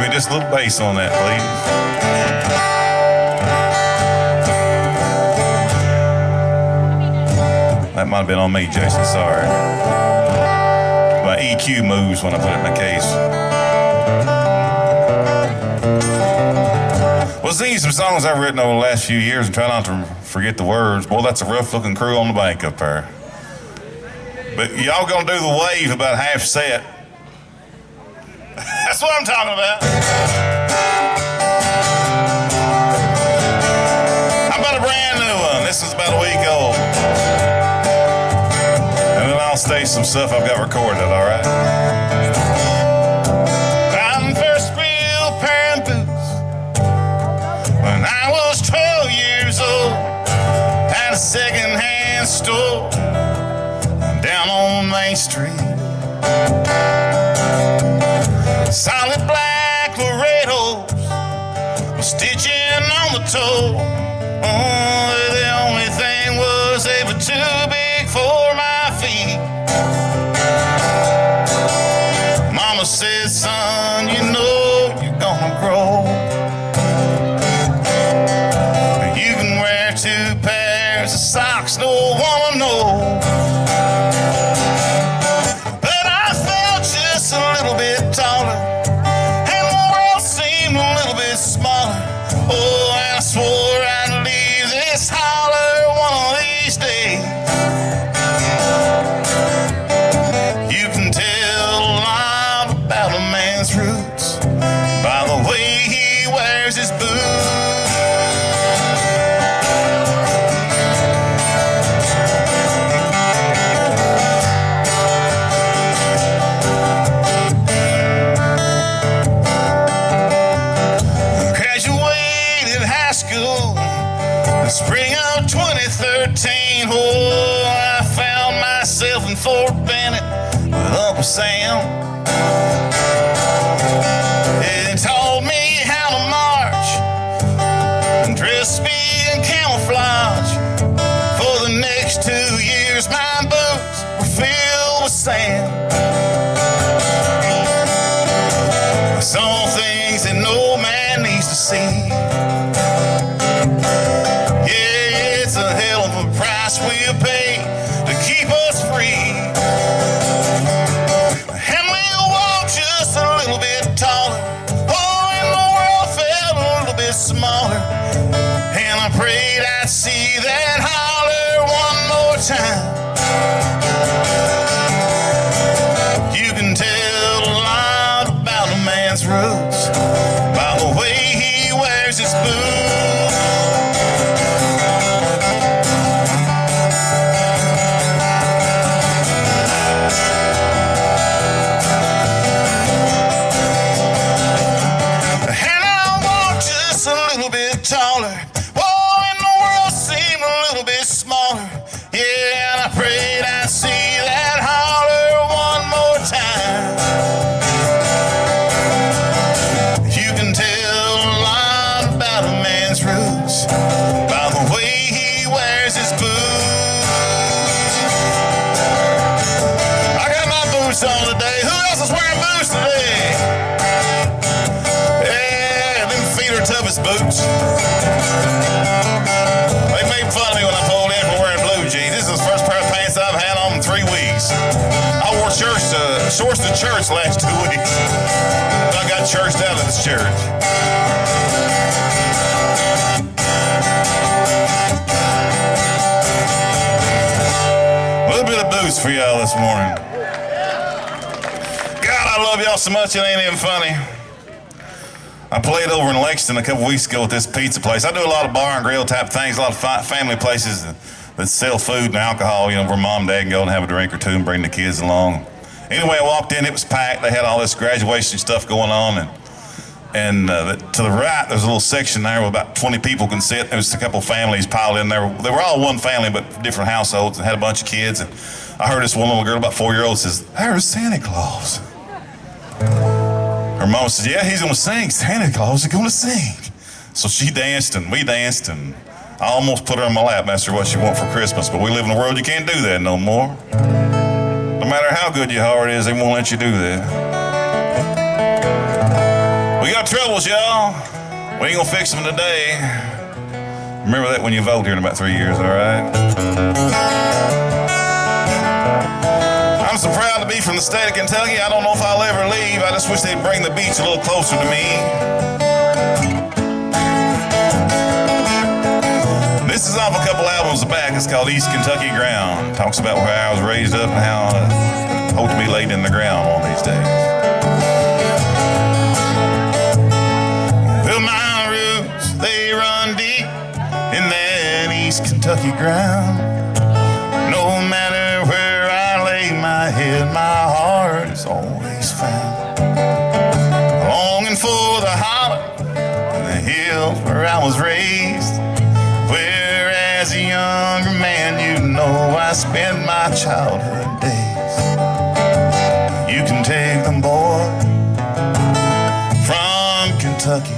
me just a little bass on that, please. That might have been on me, Jason, sorry. My EQ moves when I put it in the case. Well, singing some songs I've written over the last few years and try not to forget the words. Boy, that's a rough-looking crew on the bank up there. But y'all gonna do the wave about half set. That's what I'm talking about. How about a brand new one? This is about a week old. And then I'll stage some stuff I've got recorded, all right? I'm first real pair of boots when I was 12 years old at a second-hand store down on Main Street. Solid black Laredos was stitching on the toe. Oh, the only thing was they were too big for my feet. Mama said, son, you know you're gonna grow. You can wear 2 pairs of socks, no woman knows. But I felt just a little bit taller, and the world seemed a little bit smaller. Oh, and I swore I'd leave this holler one of these days. You can tell a lot about a man's roots by the way he wears his boots. Spring of 2013, oh, I found myself in Fort Bennett with Uncle Sam. He taught me how to march and dress me in camouflage. For the next 2 years, my boots were filled with sand. I saw things that no man needs to see. We'll pay to keep us free, and we'll walk just a little bit taller. Oh, and the world felt a little bit smaller, and I prayed I'd see that holler one more time. You can tell a lot about a man's roots by the way he wears his boots. Taller, oh, and the world seemed a little bit smaller. Yeah, and I prayed I'd see that holler one more time. You can tell a lot about a man's roots by the way he wears his boots. I got my boots on today. Who else is wearing boots today? Yeah, them feet are tough as boots. They made fun of me when I pulled in for wearing blue jeans. This is the first pair of pants I've had on in 3 weeks. I wore shorts to church last 2 weeks. I got churched out of this church. A little bit of boost for y'all this morning. God, I love y'all so much it ain't even funny. I played over in Lexington a couple weeks ago at this pizza place. I do a lot of bar and grill type things, a lot of family places that sell food and alcohol, you know, where mom and dad can go and have a drink or two and bring the kids along. Anyway, I walked in, it was packed. They had all this graduation stuff going on, and to the right, there's a little section there where about 20 people can sit. There was a couple families piled in there. They were all one family, but different households, and had a bunch of kids. And I heard this one little girl, about 4-year-old, says, "There's Santa Claus." Her mom said, "Yeah, he's gonna sing. Santa Claus is gonna sing." So she danced and we danced, and I almost put her in my lap and asked her what she wanted for Christmas, but we live in a world you can't do that no more. No matter how good your heart is, they won't let you do that. We got troubles, y'all. We ain't gonna fix them today. Remember that when you vote here in about 3 years, all right? I'm so proud to be from the state of Kentucky. I don't know if I'll ever leave. I just wish they'd bring the beach a little closer to me. This is off a couple albums back. It's called East Kentucky Ground. Talks about where I was raised up and how I hope to be laid in the ground one of these days. Well, my roots, they run deep in that East Kentucky ground. No matter where I lay my head, my heart is always found. Longing for the hollow and the hills where I was raised, where as a younger man, you know, I spent my childhood days. You can take them, boy, from Kentucky.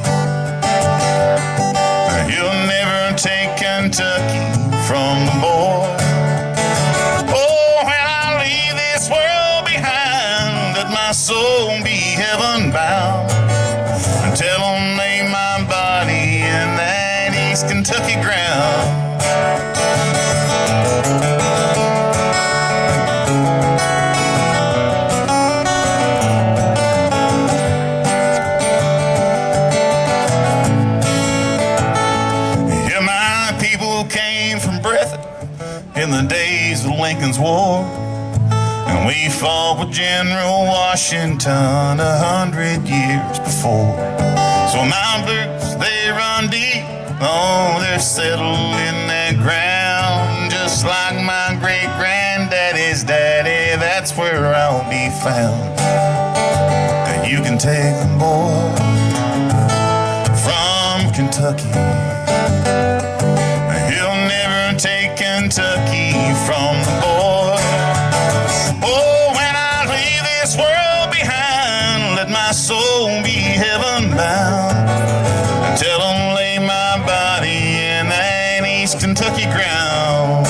You'll never take Kentucky from the boy. Oh, when I leave this world behind, let my soul be heaven bound, until I lay my body in that East Kentucky ground. In the days of Lincoln's War, and we fought with General Washington 100 years before. So my boots, they run deep, oh, they're settled in that ground, just like my great-granddaddy's daddy. That's where I'll be found. And you can take them, boy, from Kentucky. He'll never take Kentucky from the boy. Oh, when I leave this world behind, let my soul be heaven bound, until I lay my body in that East Kentucky ground.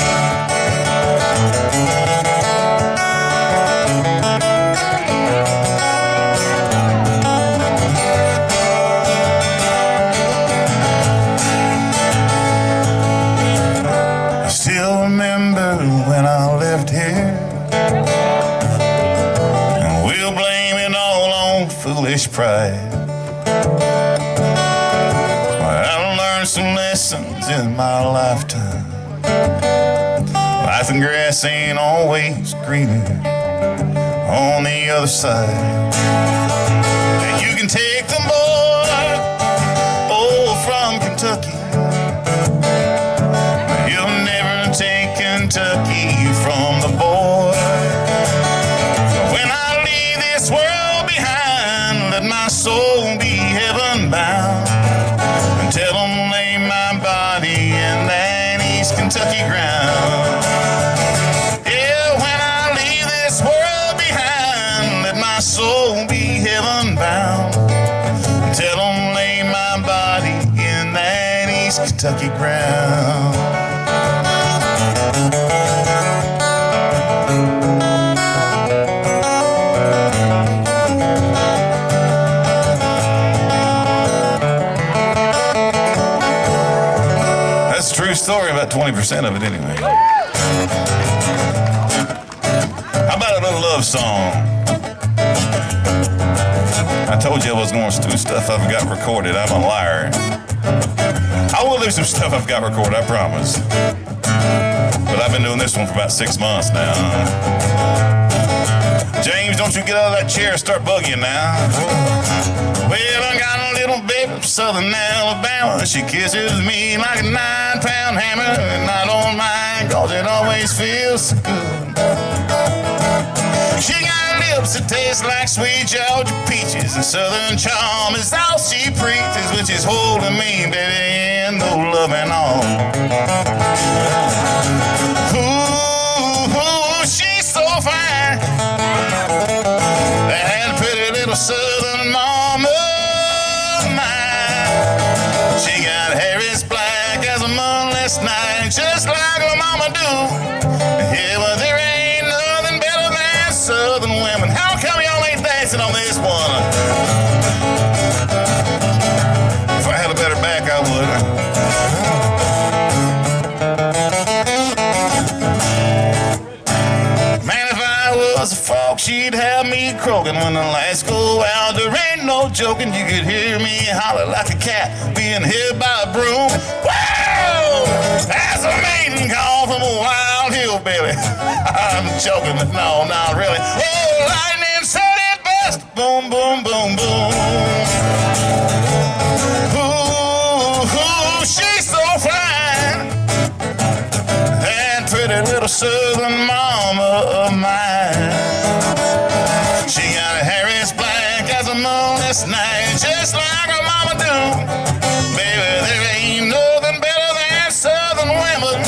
Remember when I left here, and we'll blame it all on foolish pride. I've learned some lessons in my lifetime. Life and grass ain't always greener on the other side. And you can take them, boy, oh, from Kentucky. Kentucky from the boy. When I leave this world behind, let my soul be heaven bound, until I lay my body in that East Kentucky ground. Yeah, when I leave this world behind, let my soul be heaven bound, until I lay my body in that East Kentucky ground. That's a true story, about 20% of it anyway. How about a little love song? I told you I was going to do stuff I've got recorded. I'm a liar. I will do some stuff I've got recorded, I promise. But I've been doing this one for about 6 months now. James, don't you get out of that chair and start bugging now. Well, I got a little baby from southern Alabama. She kisses me like a 9-pound hammer, and I don't mind, cause it always feels so good. She got lips that taste like sweet Georgia peaches, and southern charm is all she preaches, which is holding me, baby, and no loving all. Ooh, she's so fine. That pretty little southern mama of mine. She got hair as black as a moonless night, just like her mama do. Yeah, well, there ain't nothing better than southern women. How come y'all ain't dancing on this one? joking, you could hear me holler like a cat being hit by a broom. Whoa! That's a maiden call from a wild hillbilly. I'm joking, but no, not really. Oh, lightning said it best. Boom, boom, boom, boom. Ooh, she's so fine. That pretty little southern mama of mine. She got her hair as black as a moonless night, just like her mama do. Baby, there ain't nothing better than southern women.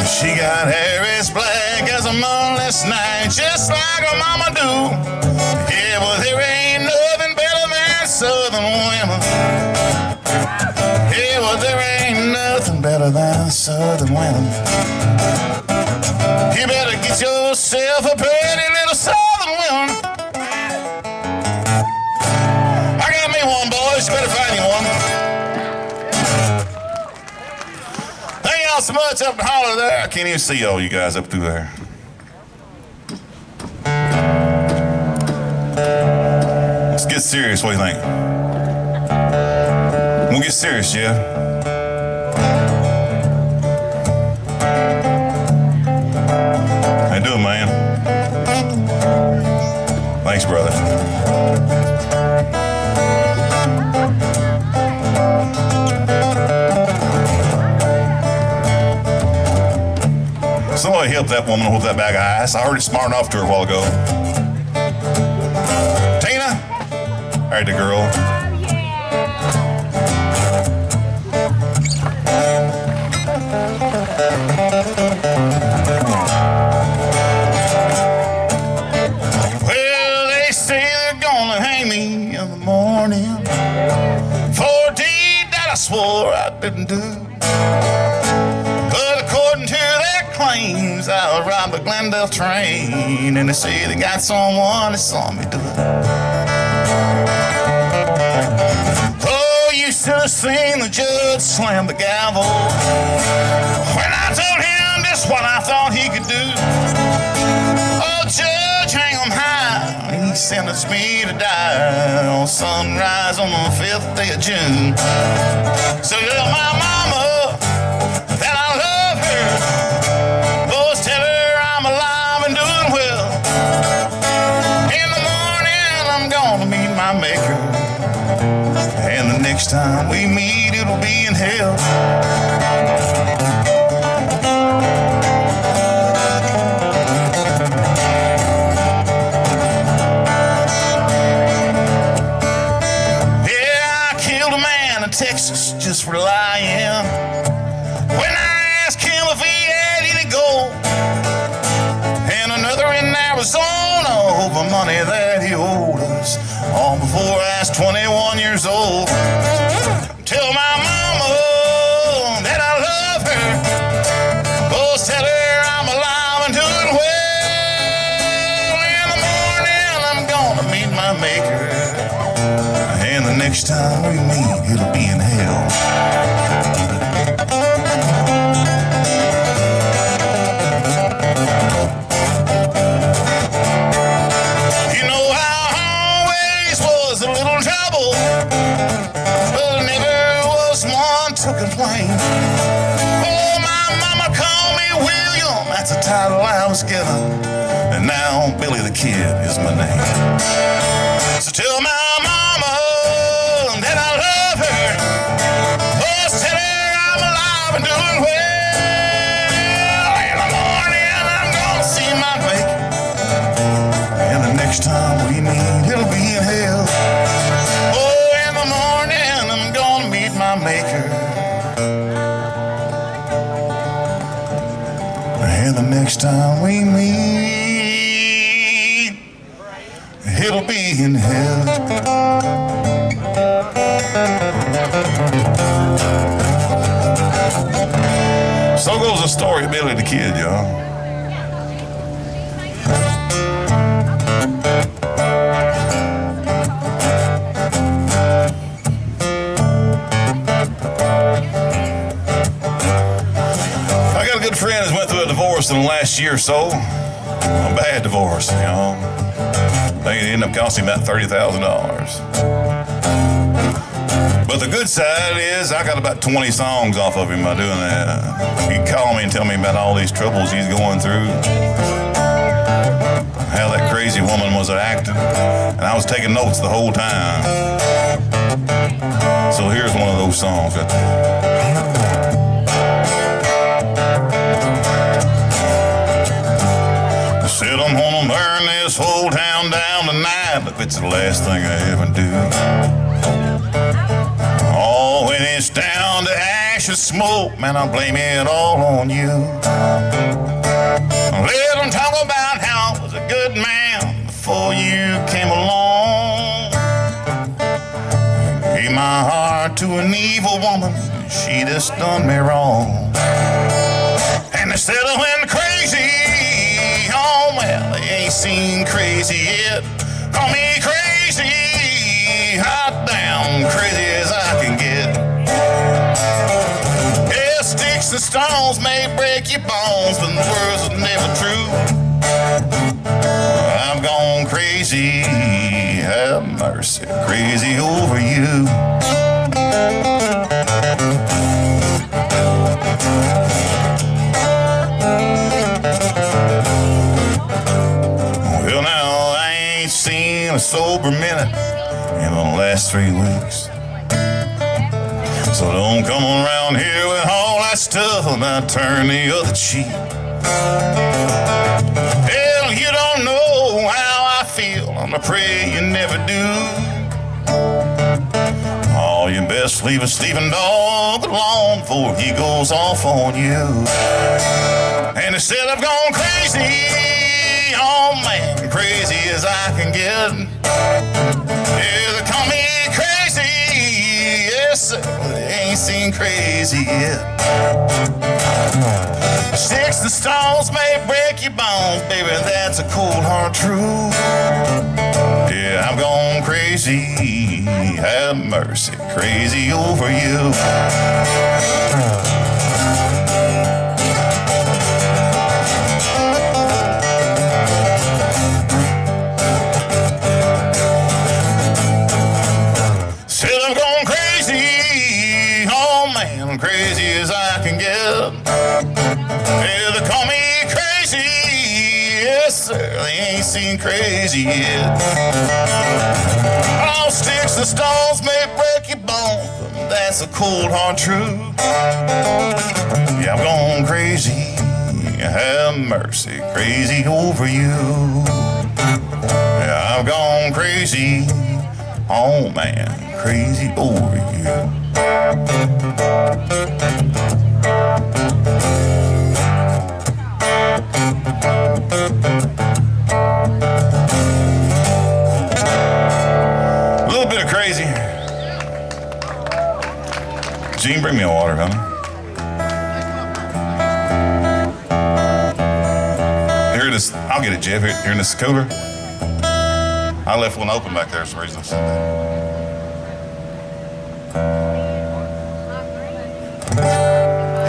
She got hair as black as a moonless night, just like her mama do. Yeah, well, there ain't nothing better than southern women. Yeah, well, there ain't nothing better than southern women. You better get yourself a pretty little southern woman. I got me one, boys. You better find you one. Thank y'all so much up in holler there. I can't even see all you guys up through there. Let's get serious. What do you think? We'll get serious, yeah? How you doing, man? Thanks, brother. Somebody help that woman hold that bag of ice. I heard it smarting off to her a while ago. Tina? All right, the girl. Well, they say they're gonna hang me in the morning for a deed that I swore I didn't do. But according to their claims, I robbed the Glendale train, and they say they got someone that saw me do it. Oh, you should have seen the judge slam the gavel when I told him just what I thought he could do. Oh, judge, hang 'em high. He sentenced me to die on sunrise on the 5th day of June. So tell my mama that I love her. Boys, tell her I'm alive and doing well. In the morning I'm gonna meet my maker, and the next time we meet it'll be in hell. Texas just for lying. When I asked him if he had any gold, and another in Arizona over money that he owed us, all before I was 21 years old. Tell my mama that I love her. Boys, tell her I'm alive and doing well. In the morning I'm gonna meet my maker, and the next time we meet, it'll be in hell. You know, I always was a little trouble, but never was one to complain. Oh, my mama called me William, that's the title I was given, and now Billy the Kid is my name. So tell my mama that I love her. Boys, tell her I'm alive and doing well. In the morning I'm gonna see my maker, and the next time we meet it'll be in hell. Oh, in the morning I'm gonna meet my maker, and the next time we meet it'll be in hell. So goes the story of Billy the Kid, y'all. good friend has went through a divorce in the last year or so. A bad divorce, you know. They ended up costing about $30,000. But the good side is I got about 20 songs off of him by doing that. He'd call me and tell me about all these troubles he's going through. How that crazy woman was acting. And I was taking notes the whole time. So here's one of those songs right there. I said I'm gonna burn this whole town down tonight if it's the last thing I ever do. Oh, when it's down to ash and smoke, man, I'll blame it all on you. Let them talk about how I was a good man before you came along. Gave my heart to an evil woman, she just done me wrong. And instead of went crazy, oh well, they ain't seen crazy yet. Call me crazy, hot damn crazy as I can get. Yeah, sticks and stones may break your bones, but the words are never true. I've gone crazy, have mercy, crazy over you. Well, now I ain't seen a sober minute in the last 3 weeks. So don't come around here with all that stuff about turn the other cheek. Hell, you don't know how I feel, and I pray you never do. Oh, you best leave a sleeping dog alone before he goes off on you. And instead of going crazy, oh man, crazy as I can get. Yeah, they call me crazy, yes sir, they ain't seen crazy yet. Sticks and stones may break your bones, baby, that's a cold hard truth. Yeah, I've gone crazy, have mercy, crazy over you. Said I'm going crazy, oh man, I'm crazy as I can get. Yeah, they call me crazy, yes sir, they ain't seen crazy yet. All sticks and stones may break your bones, but that's a cold hard truth. Yeah, I'm going crazy, have mercy, crazy over you. Yeah, I've gone crazy, oh man, crazy over you. A little bit of crazy. Gene, bring me a water, honey. Here it is. I'll get it, Jeff. Here in this cooler. I left one open back there for some reason.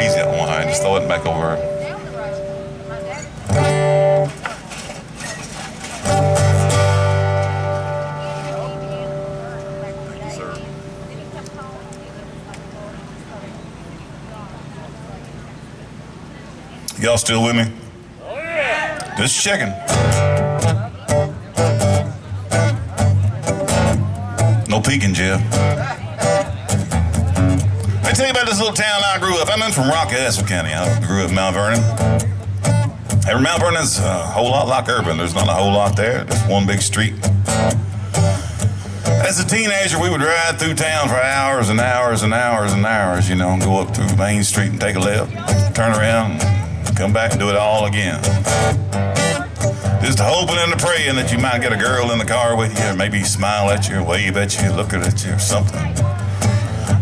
He's got one. I just throw it back over. Y'all still with me? Oh, yeah. Just checking. No peeking, Jeff. Let me tell you about this little town I grew up. I'm from Rockcastle County. I grew up in Mount Vernon. Hey, Mount Vernon's a whole lot like Urban. There's not a whole lot there. Just one big street. As a teenager, we would ride through town for hours and hours and hours and hours, you know, go up through Main Street and take a left, turn around, and come back and do it all again. Just hoping and praying that you might get a girl in the car with you, or maybe smile at you, or wave at you, look at you, or something.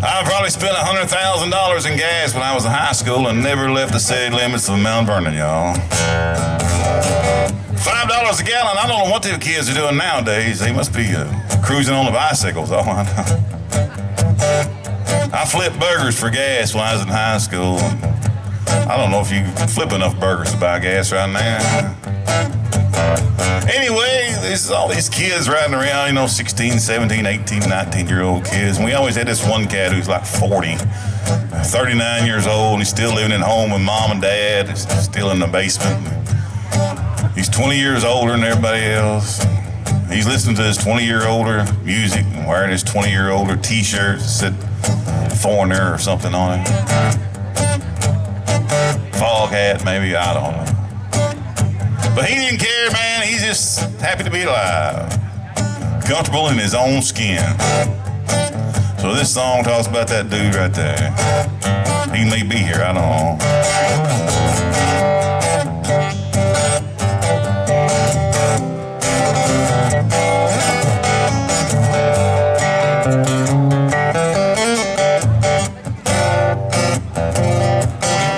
I probably spent $100,000 in gas when I was in high school and never left the city limits of Mount Vernon, y'all. $5 a gallon. I don't know what the kids are doing nowadays. They must be cruising on the bicycles. Oh, I know. I flipped burgers for gas when I was in high school. I don't know if you can flip enough burgers to buy gas right now. Anyway, there's all these kids riding around, you know, 16, 17, 18, 19-year-old kids. And we always had this one cat who's like 40, 39 years old, and he's still living at home with mom and dad. He's still in the basement. He's 20 years older than everybody else. He's listening to his 20-year-older music and wearing his 20-year-older t-shirt that said Foreigner or something on it. Fog hat, maybe, I don't know. But he didn't care, man. He's just happy to be alive. Comfortable in his own skin. So this song talks about that dude right there. He may be here, I don't know.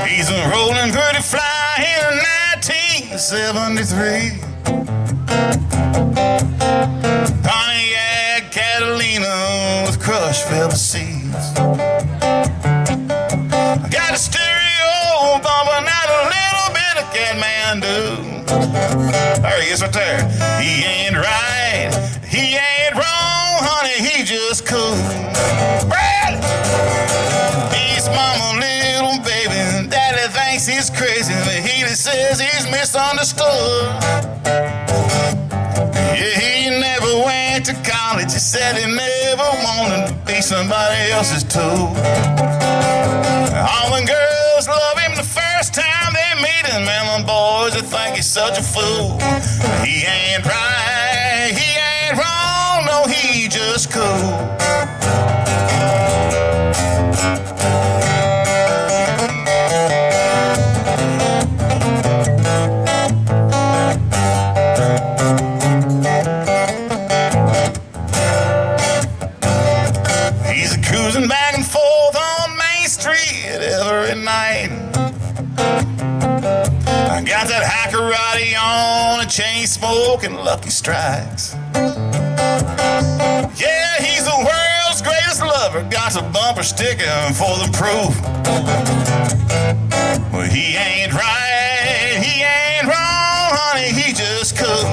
He's a rolling pretty fly in 1973. Pontiac Catalina with crushed velvet seats. Got a stereo bumping out a little bit of Kathmandu. There he is right there. He ain't right, he ain't wrong, honey, he just cool. Brad! He's mama little baby, daddy thinks he's crazy, but he just says he's misunderstood. Yeah, he never went to college, he said he never wanted to be somebody else's tool. All the girls love him the first time they meet him, and the boys that think he's such a fool. He ain't right, he ain't wrong, no, he just cool. He's cruising back and forth on Main Street every night. I got that high karate on, a chain smoke and Lucky Strikes. Yeah, he's the world's greatest lover, got a bumper sticker for the proof. Well, he ain't right, he ain't wrong, honey, he just cool.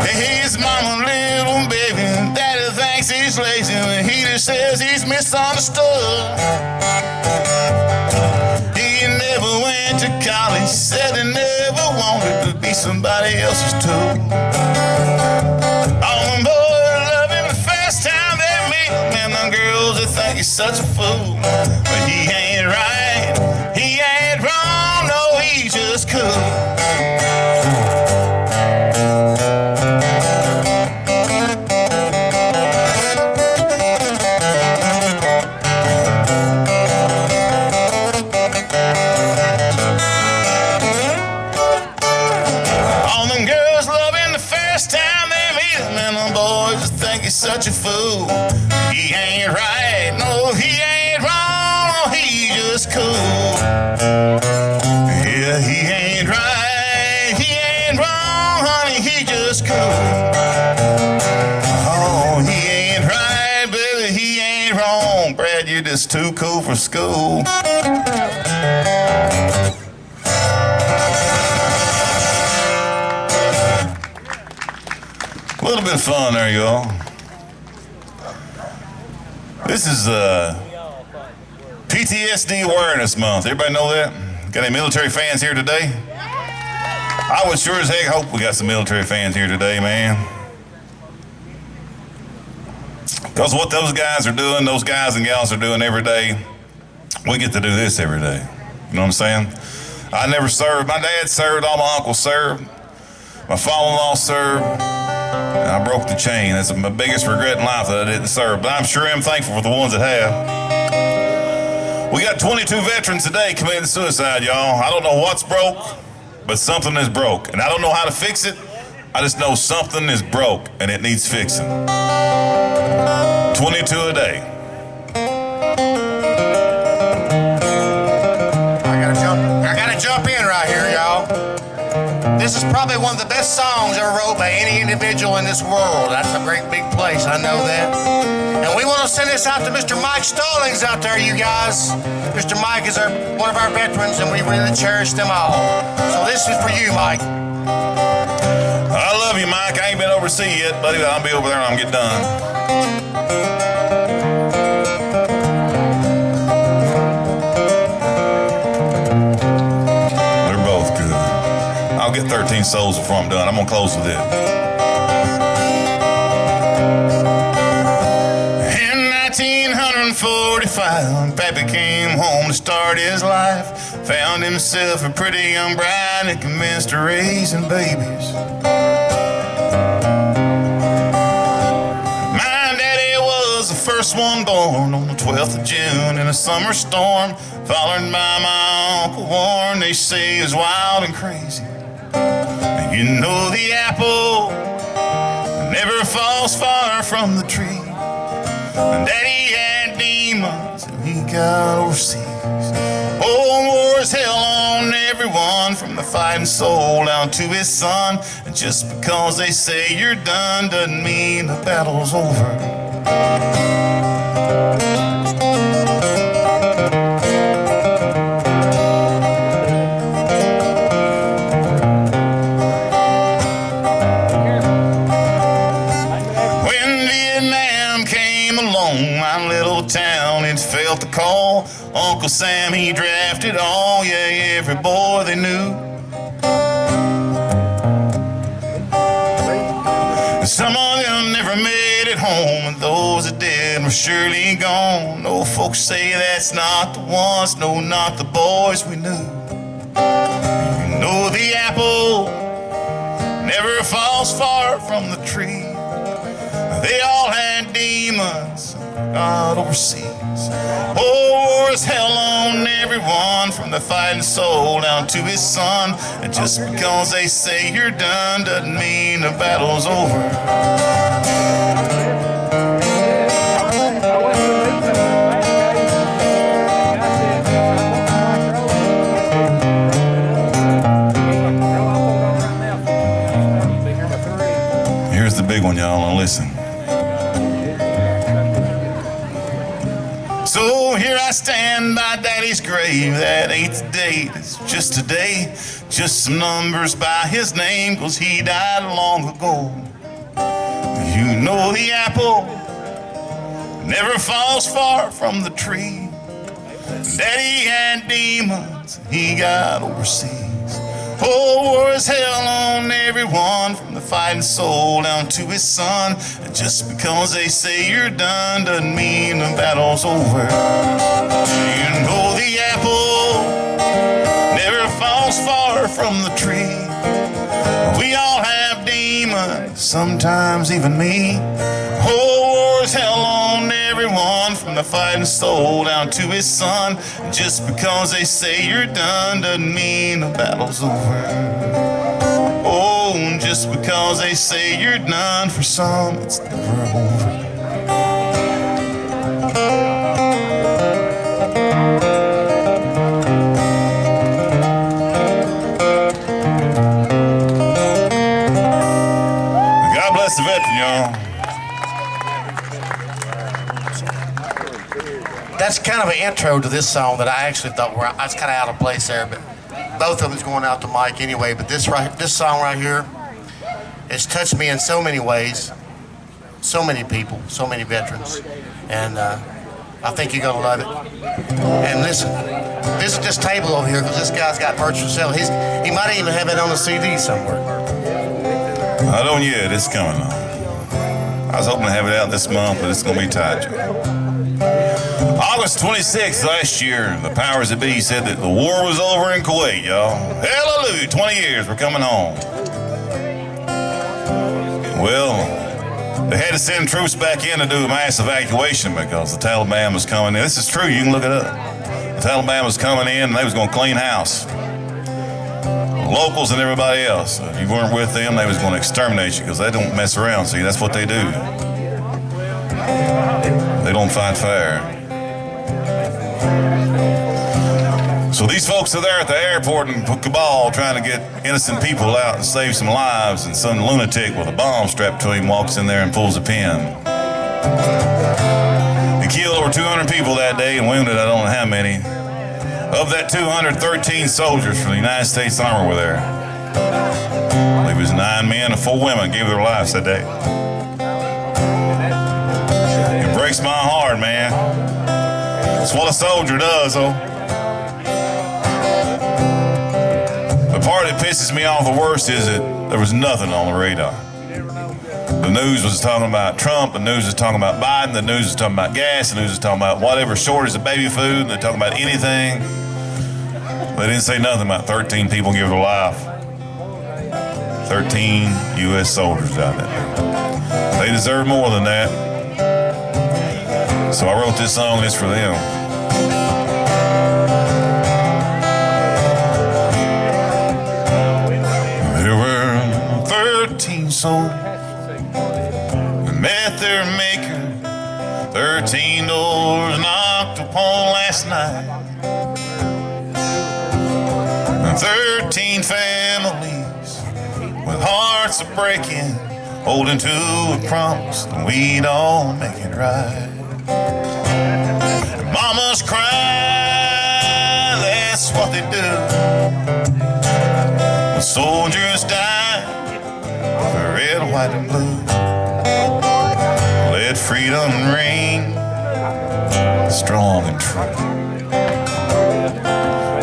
His mama little baby, daddy thinks he's lazy, and he just says he's misunderstood. He never went to college, said he never wanted to be somebody else's tool. All them boys love him the first time they meet him, and the girls that think he's such a fool. But he ain't right, he ain't wrong, no, he just cool. Such a fool. He ain't right, no, he ain't wrong, no, he just cool. Yeah, he ain't right, he ain't wrong, honey, he just cool. Oh, he ain't right, baby, he ain't wrong. Brad, you're just too cool for school. A little bit of fun, there you go. This is PTSD Awareness Month. Everybody know that? Got any military fans here today? I would sure as heck hope we got some military fans here today, man. Because what those guys are doing, those guys and gals are doing every day, we get to do this every day. You know what I'm saying? I never served. My dad served, all my uncles served. My father-in-law served. And I broke the chain. That's my biggest regret in life, that I didn't serve. But I'm sure I'm thankful for the ones that have. We got 22 veterans today committing suicide, y'all. I don't know what's broke, but something is broke. And I don't know how to fix it. I just know something is broke and it needs fixing. 22 a day. I gotta jump in right here, y'all. This is probably one of the best songs ever wrote by any individual in this world. That's a great big place, I know that. And we want to send this out to Mr. Mike Stallings out there, you guys. Mr. Mike is one of our veterans, and we really cherish them all. So this is for you, Mike. I love you, Mike. I ain't been overseas yet, buddy, but I'll be over there when I get done. They're both good. I'll get 13 souls before I'm done. I'm gonna close with it. In 1945, Pappy came home to start his life. Found himself a pretty young bride and commenced to raising babies. My daddy was the first one born on the 12th of June in a summer storm, followed by my Uncle Warren. They say he was wild and crazy. You know the apple never falls far from the tree. Daddy had demons and he got overseas. Oh, war is hell on everyone, from the fighting soul down to his son. And just because they say you're done doesn't mean the battle's over. My little town, it felt the call. Uncle Sam, he drafted all, yeah, every boy they knew. Some of them never made it home, and those that did were surely gone. No, folks say that's not the ones, no, not the boys we knew. You know the apple never falls far from the tree. They all had demons, God overseas. Oh, war is hell on everyone, from the fighting soul down to his son. And just because they say you're done doesn't mean the battle's over. Here's the big one, y'all, and listen. So here I stand by Daddy's grave, that 8th date is just a day, just some numbers by his name, 'cause he died long ago. You know the apple never falls far from the tree. Daddy had demons, he got overseas. Oh, war is hell on everyone, from the fighting soul down to his son. And just because they say you're done doesn't mean the battle's over. You know the apple never falls far from the tree. We all have demons, sometimes even me. Oh, war is hell on everyone, from the fighting soul down to his son. And just because they say you're done doesn't mean the battle's over. Oh, and just because they say you're done, for some it's never over. God bless the veteran, y'all. That's kind of an intro to this song that I actually thought I was kind of out of place there, but both of them's going out to Mike anyway. But this song right here, it's touched me in so many ways, so many people, so many veterans, and I think you're gonna love it. And listen, visit this table over here, because this guy's got merch for sale. He might even have it on a CD somewhere. I don't yet. It's coming though. I was hoping to have it out this month, but it's gonna be tight, Joe. August 26th last year, the powers that be said that the war was over in Kuwait, y'all. Hallelujah, 20 years, we're coming home. Well, they had to send troops back in to do a mass evacuation because the Taliban was coming in. This is true, you can look it up. The Taliban was coming in and they was gonna clean house. Locals and everybody else. If you weren't with them, they was gonna exterminate you, because they don't mess around, see, that's what they do. They don't fight fair. So these folks are there at the airport in Kabul trying to get innocent people out and save some lives, and some lunatic with a bomb strapped to him walks in there and pulls a pin. He killed over 200 people that day and wounded I don't know how many. Of that 213 soldiers from the United States Army were there. I believe it was 9 men and 4 women gave their lives that day. It breaks my heart, man. It's what a soldier does, though. The part that pisses me off the worst is that there was nothing on the radar. The news was talking about Trump, the news was talking about Biden, the news was talking about gas, the news was talking about whatever shortage of baby food, and they're talking about anything. They didn't say nothing about 13 people giving their life. 13 U.S. soldiers out there. They deserve more than that. So I wrote this song just for them. There were 13 souls that met their maker. 13 doors knocked upon last night. 13 families with hearts are breaking, holding to a promise that we'd all make it right. Mamas cry, that's what they do. The soldiers die for red, white, and blue. Let freedom ring strong and true.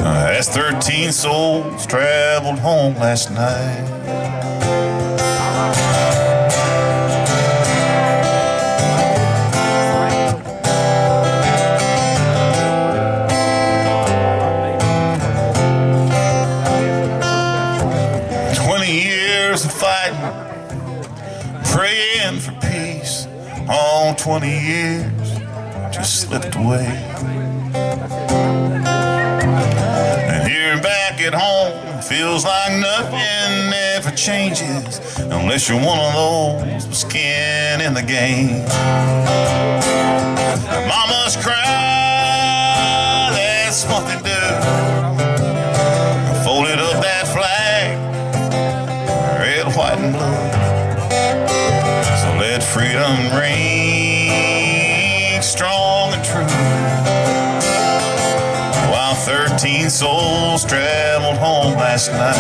As 13 souls traveled home last night. 20 years of fighting, praying for peace. All 20 years just slipped away. Back at home, feels like nothing ever changes unless you're one of those with skin in the game. Mamas cry, that's what they do. Folded up that flag, red, white, and blue. So let freedom ring strong and true. 13 souls traveled home last night.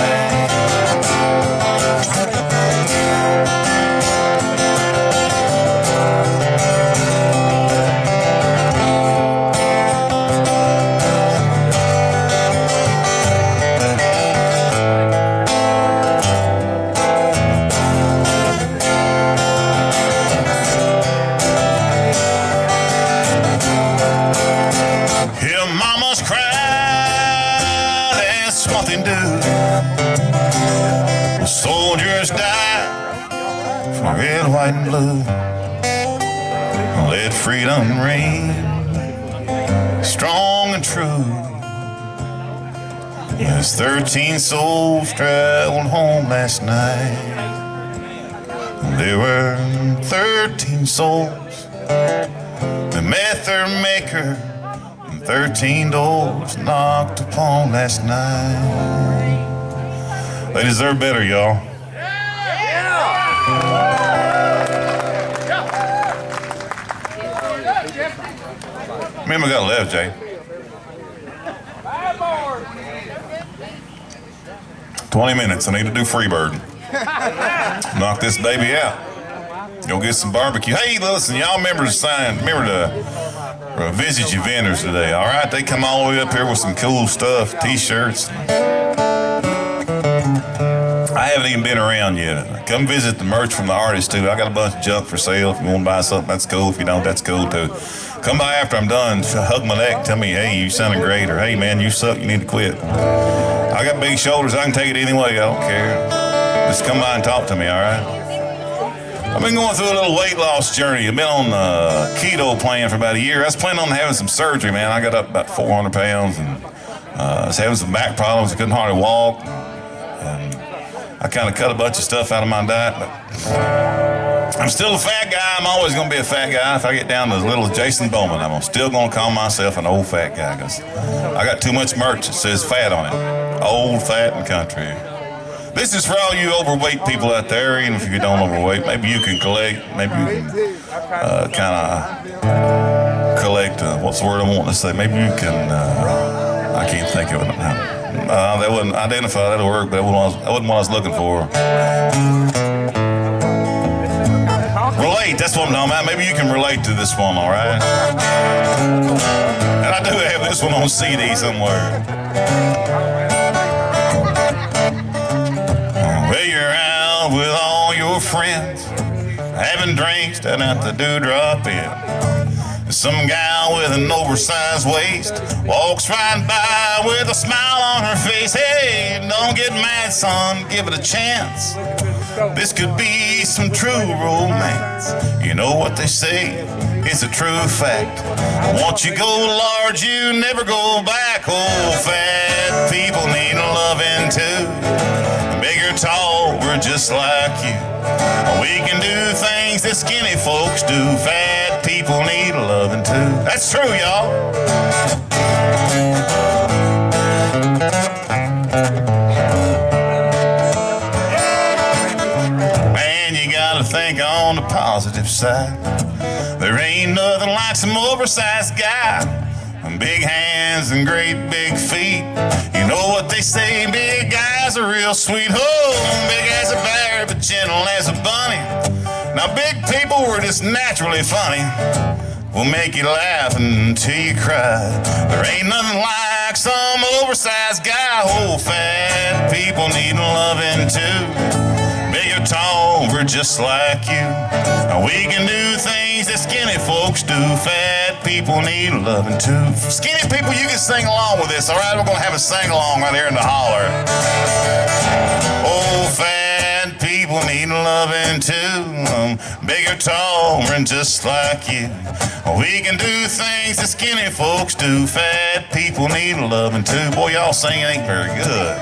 Hear mamas cry, what they do. The soldiers die for red, white, and blue. Let freedom ring strong and true. Yes, 13 souls traveled home last night. There were 13 souls that met their maker. 13 doors knocked upon last night. They deserve better, y'all. Remember, I got left, Jay. 20 minutes. I need to do Freebird. Knock this baby out. Go get some barbecue. Hey, listen, y'all remember to visit your vendors today, all right? They come all the way up here with some cool stuff, T-shirts. I haven't even been around yet. Come visit the merch from the artists, too. I got a bunch of junk for sale. If you want to buy something, that's cool. If you don't, that's cool, too. Come by after I'm done, hug my neck, tell me, hey, you sounding great, or hey, man, you suck, you need to quit. I got big shoulders. I can take it any way. I don't care. Just come by and talk to me, all right? I've been going through a little weight loss journey. I've been on the keto plan for about a year. I was planning on having some surgery, man. I got up about 400 pounds and I was having some back problems. I couldn't hardly walk. And I kind of cut a bunch of stuff out of my diet, but I'm still a fat guy. I'm always going to be a fat guy. If I get down to as little as Jason Bowman, I'm still going to call myself an old fat guy because I got too much merch that says fat on it. Old, fat, and country. This is for all you overweight people out there, even if you don't overweight. Maybe you can collect, maybe you can kind of collect, what's the word I want to say? Maybe you can, I can't think of it now. That wouldn't identify, that'll work, but that wasn't what I was looking for. Relate, that's what I'm talking about. Maybe you can relate to this one, all right? And I do have this one on CD somewhere. Well, you're out with all your friends, having drinks down at the Dewdrop Inn. Some gal with an oversized waist walks right by with a smile on her face. Hey, don't get mad, son, give it a chance. This could be some true romance. You know what they say, it's a true fact. Once you go large, you never go back. Oh, fat people need loving too. Big or tall, we're just like you. We can do things that skinny folks do. Fat people need loving too. That's true, y'all. Man, you gotta think on the positive side. There ain't nothing like some oversized guy. Big hands and great big feet. You know what they say, big guys are real sweet. Oh, big as a bear, but gentle as a bunny. Now big people were just naturally funny. We'll make you laugh until you cry. There ain't nothing like some oversized guy. Oh, fat people need loving too. Big or tall, we're just like you. Now we can do things that skinny folks do. Fat people need loving too. Skinny people, you can sing along with this, all right? We're gonna have a sing along right here in the holler. Oh, fat people need loving too. Big or tall, we're just like you. We can do things that skinny folks do. Fat people need loving too. Boy, y'all singing ain't very good.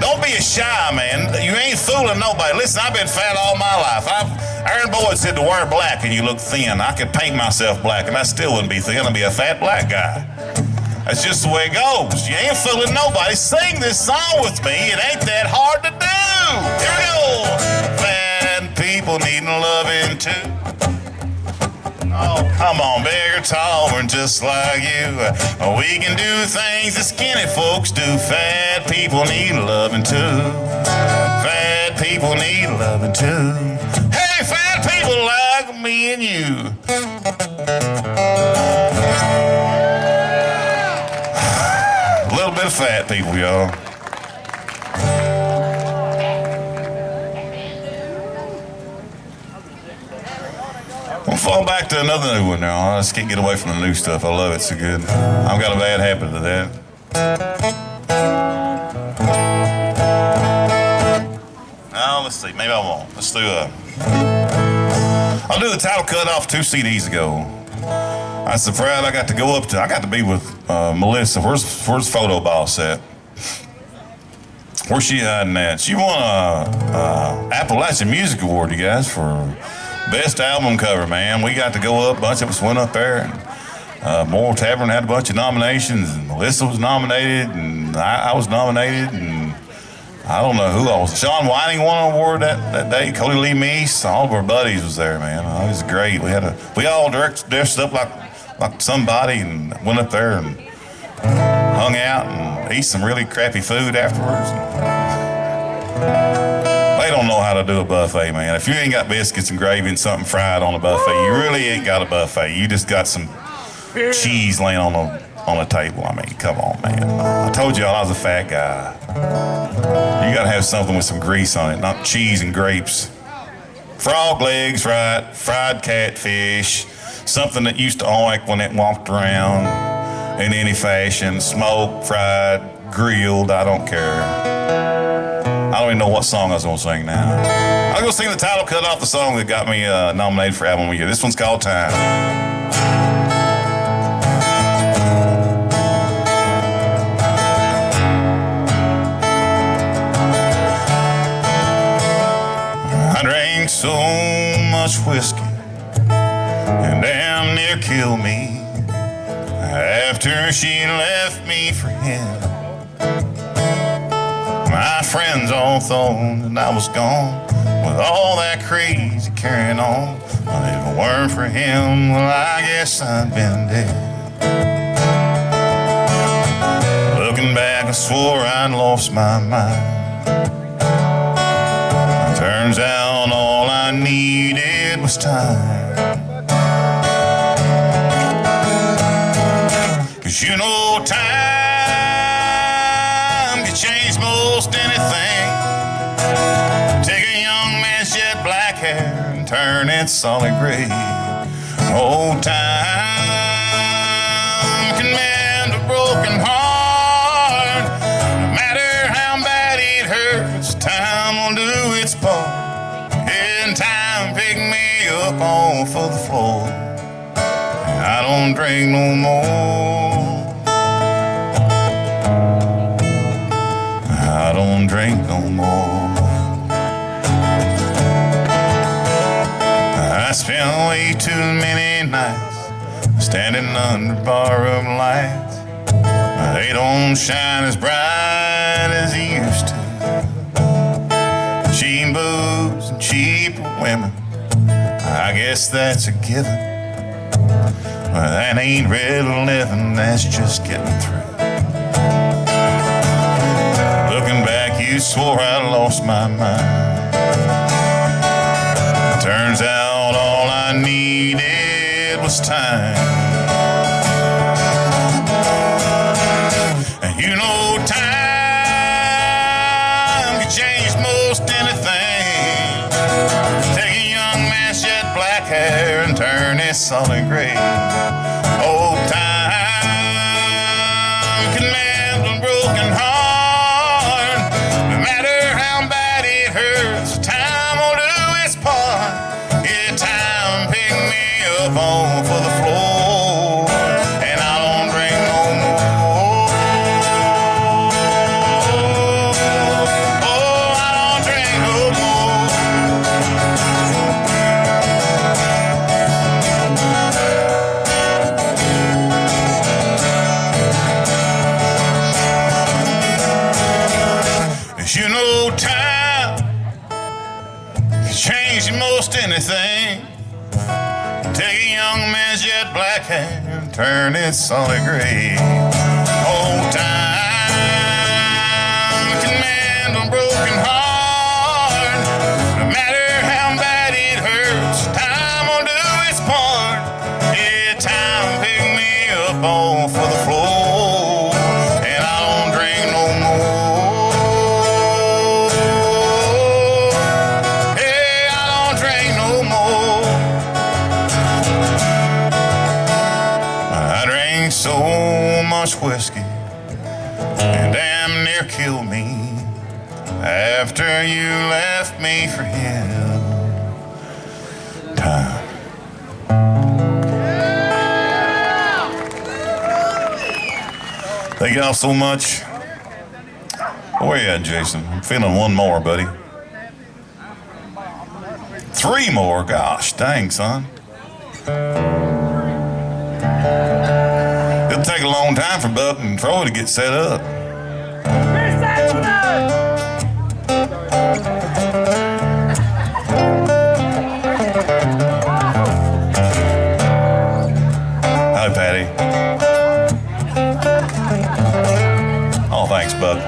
Don't be a shy, man. You ain't fooling nobody. Listen, I've been fat all my life. Aaron Boyd said to wear black and you look thin. I could paint myself black and I still wouldn't be thin. I'd be a fat black guy. That's just the way it goes. You ain't fooling nobody. Sing this song with me. It ain't that hard to do. Here we go. Fat people need loving too. Oh, come on, big or tall, we're just like you. We can do things that skinny folks do. Fat people need loving too. Fat people need loving too. Hey, fat people like me and you. A little bit of fat people, y'all. We'll fall back to another new one now. I just can't get away from the new stuff. I love it so good. I've got a bad habit of that. Now, let's see. Maybe I won't. Let's do I'll do the title cut off 2 CDs ago. I said, Fred, I got to be with Melissa. Where's the photo boss at? Where's she hiding at? She won a Appalachian Music Award, you guys, for best album cover, man. We got to go up, a bunch of us went up there, and Moral Tavern had a bunch of nominations, and Melissa was nominated, and I was nominated, and I don't know who I was. Sean Whiting won an award that day. Cody Lee Meese, all of our buddies was there, man. It was great. We all dressed up like somebody and went up there and hung out and ate some really crappy food afterwards. They don't know how to do a buffet, man. If you ain't got biscuits and gravy and something fried on a buffet, you really ain't got a buffet. You just got some cheese laying on the table. I mean, come on, man. I told y'all I was a fat guy. You gotta have something with some grease on it, not cheese and grapes. Frog legs, right? Fried catfish. Something that used to oink when it walked around in any fashion. Smoked, fried, grilled, I don't care. I don't even know what song I was gonna sing now. I'm gonna sing the title cut off the song that got me nominated for Album of the Year. This one's called Time. I drank so much whiskey and damn near killed me after she left me for him. My friends all thought that I was gone with all that crazy carrying on. Well, if it weren't for him, well, I guess I'd been dead. Looking back, I swore I'd lost my mind. Turns out all I needed was time. 'Cause you know time can change most anything. Take a young man's jet black hair and turn it solid gray. Oh, time can mend a broken heart. No matter how bad it hurts, time will do its part. And time pick me up off of the floor. I don't drink no more. I don't drink no more. I spent way too many nights standing under barroom lights. They don't shine as bright as they used to. Cheap booze and cheap women, I guess that's a given. Well, that ain't real living, that's just getting through. Looking back, you swore I lost my mind. Turns out all I needed was time. And you know time can change most anything. Take a young man's jet black hair and turn it solid gray. Oh, time can mend a broken heart. No matter how bad it hurts, time will do its part. Yeah, time pick me up off of the floor, and I don't drink no more. Oh, I don't drink no more. You know time can change most anything. Take a young man's jet black hair and turn it solid gray. Oh, time can mend a broken heart. No matter how bad it hurts, time will do its part. Yeah, time pick me up off of the floor, and I don't drink no more. So much whiskey and damn near killed me after you left me for him. Time. Thank y'all so much. Where you at, Jason? I'm feeling one more, buddy. 3 more? Gosh, dang, son. It'll take a long time for Buck and Troy to get set up. Hi, Patty. Oh, thanks, Buck.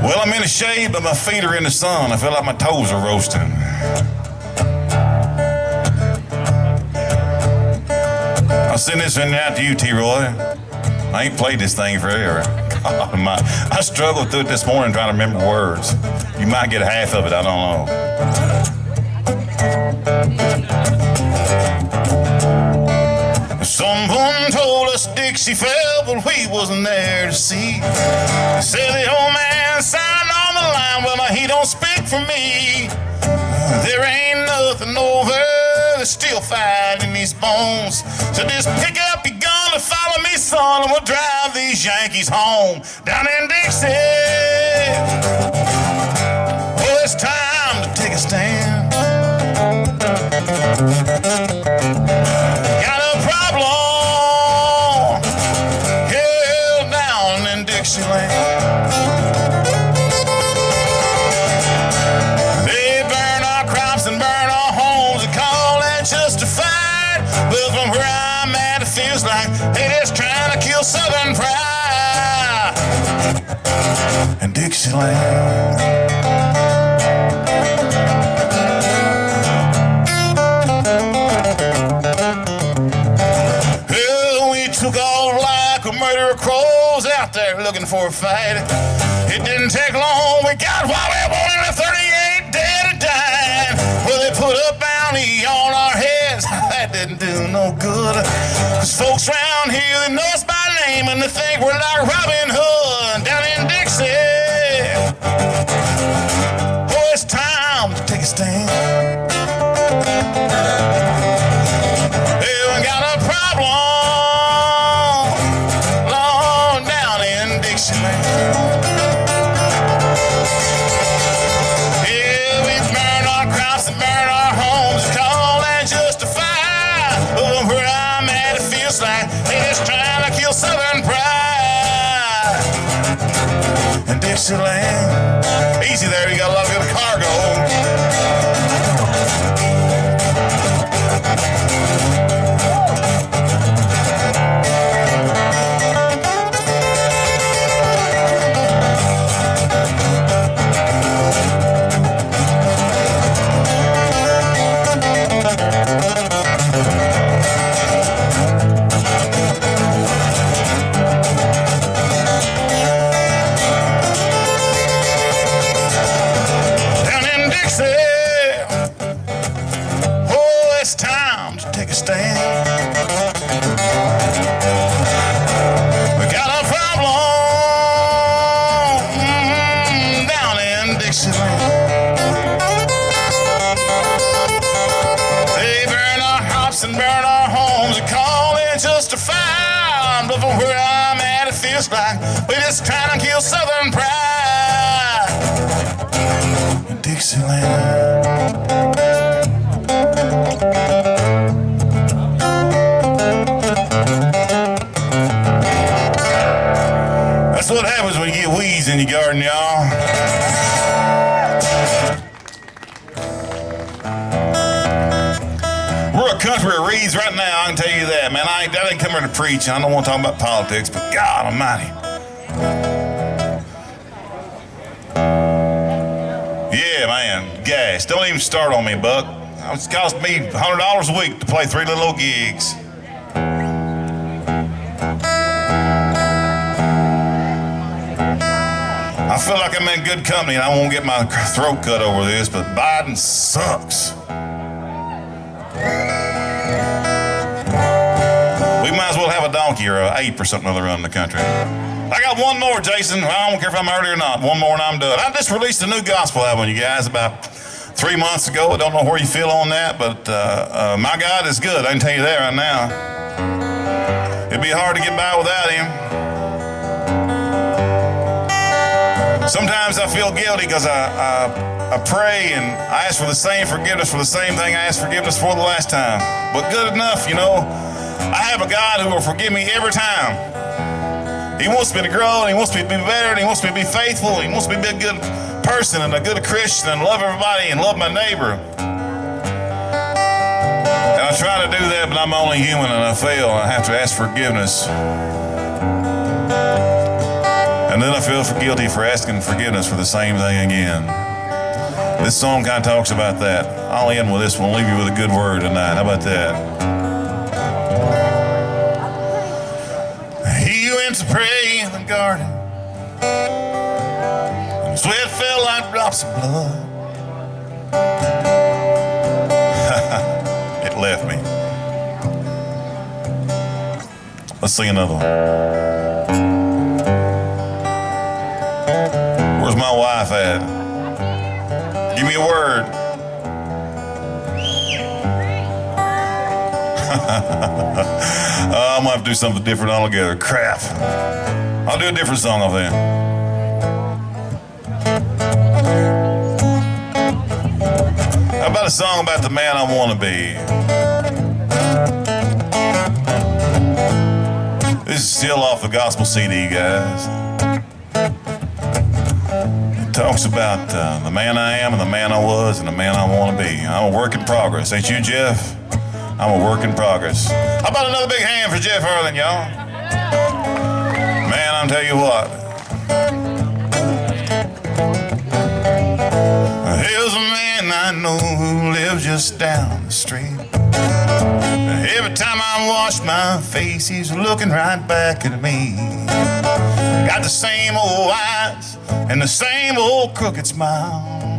Well, I'm in the shade, but my feet are in the sun. I feel like my toes are roasting. I'll send this one out to you, T-Roy. I ain't played this thing forever. God, I struggled through it this morning trying to remember words. You might get half of it, I don't know. Someone told us Dixie fell, but we wasn't there to see. They said the old man signed on the line, well, now he don't speak for me. There ain't nothing over, there's still fight in these bones. So just pick up your gun and follow me, son, and we'll drive these Yankees home. Down in Dixie, well, it's time to take a stand. But from where I'm at, it feels like they just trying to kill Southern pride and Dixieland. Well, we took off like a murderer crows out there looking for a fight. It didn't take long, we got what we wanted, 38 dead or dying. Well, they put a bounty on our heads, that didn't do no good. Cause folks around here, they know us by name and they think we're like Robin Hood down in Dixie. Oh, it's time to take a stand. Hey, we got a problem long down in Dixieland. Like they just trying to kill Southern pride and Dixieland. Easy there, you got a lot of good cargo. We got a problem down in Dixieland. They burn our hops and burn our homes and call it justified. But from where I'm at, it feels like we're just trying to kill Southern pride in Dixieland. That's what happens when you get weeds in your garden, y'all. We're a country that reads right now, I can tell you that, man. I didn't come here to preach. I don't want to talk about politics, but God almighty. Yeah, man, gas. Don't even start on me, Buck. It's cost me $100 a week to play 3 little old gigs. I feel like I'm in good company and I won't get my throat cut over this, but Biden sucks. We might as well have a donkey or an ape or something other around the country. I got one more, Jason. I don't care if I'm early or not. One more and I'm done. I just released a new gospel album, you guys, about 3 months ago. I don't know where you feel on that, but my God is good. I can tell you that right now. It'd be hard to get by without him. Sometimes I feel guilty because I pray and I ask for the same forgiveness for the same thing I asked forgiveness for the last time. But good enough, you know. I have a God who will forgive me every time. He wants me to grow, and he wants me to be better, and he wants me to be faithful, and he wants me to be a good person and a good Christian and love everybody and love my neighbor. And I try to do that, but I'm only human and I fail, and I have to ask forgiveness. And then I feel guilty for asking forgiveness for the same thing again. This song kind of talks about that. I'll end with this one. I'll leave you with a good word tonight. How about that? He went to pray in the garden. Sweat fell like drops of blood. It left me. Let's sing another one. Where's my wife at? Give me a word. I'm gonna have to do something different altogether. Crap. I'll do a different song off there. How about a song about the man I want to be? This is still off the gospel CD, guys. It talks about the man I am and the man I was and the man I want to be. I'm a work in progress. Ain't you, Jeff? I'm a work in progress. How about another big hand for Jeff Erling, y'all? Man, I'm tell you what. There's a man I know who lives just down the street. Every time I wash my face, he's looking right back at me. Got the same old eyes and the same old crooked smile,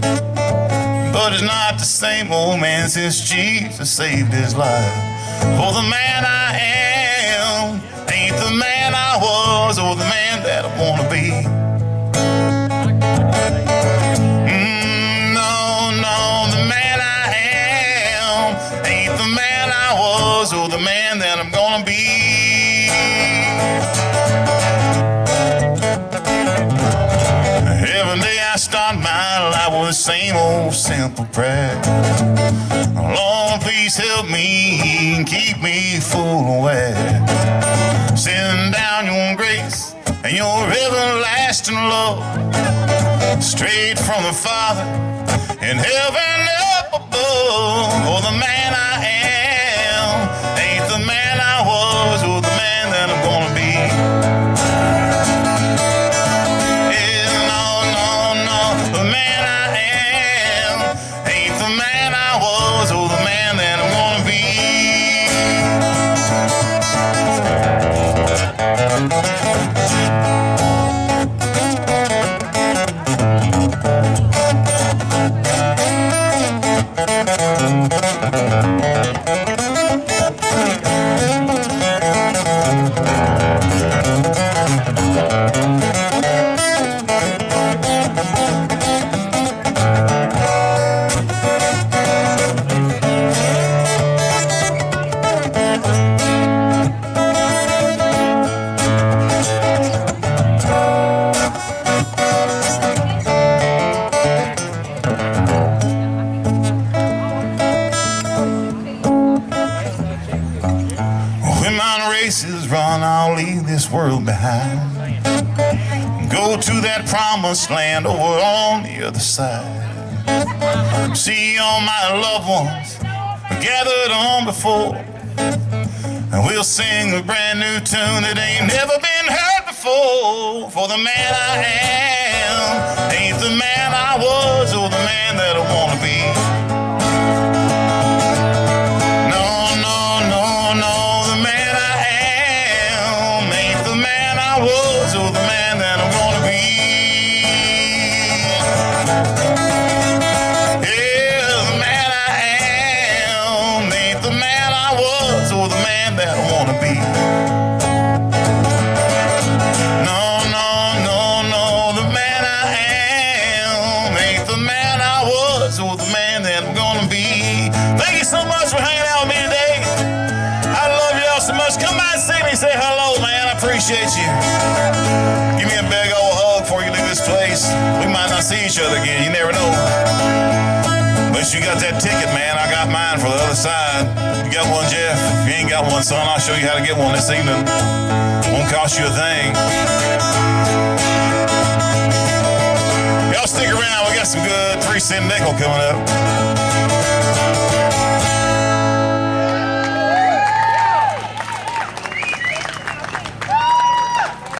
but it's not the same old man since Jesus saved his life. For the man I am ain't the man I was, or the man that I wanna be. Or the man that I'm gonna be. Every day I start my life with the same old simple prayer. Lord, please help me and keep me full aware. Send down your grace and your everlasting love, straight from the Father in heaven up above. For the man I am ain't the man I was, or the man that I'm gonna be. Yeah, no, no, no, the man I am ain't the man I was, or the man that I'm gonna be. Is run, I'll leave this world behind, go to that promised land over on the other side. See all my loved ones gathered on before, and we'll sing a brand new tune that ain't never been heard before. For the man I am ain't the man I was, or the man that I wanna be. Or the man that I'm gonna be. Yeah, the man I am ain't the man I was, or the man that I wanna be. No, no, no, no, the man I am ain't the man I was, or the man that I'm gonna be. Thank you so much for hanging out with me today. I love y'all so much. Come by and see me, say hello, man. I appreciate you. Give me a big old hug before you leave this place. We might not see each other again. You never know. But you got that ticket, man. I got mine for the other side. You got one, Jeff? If you ain't got one, son, I'll show you how to get one this evening. Won't cost you a thing. Y'all stick around. We got some good 3-cent nickel coming up.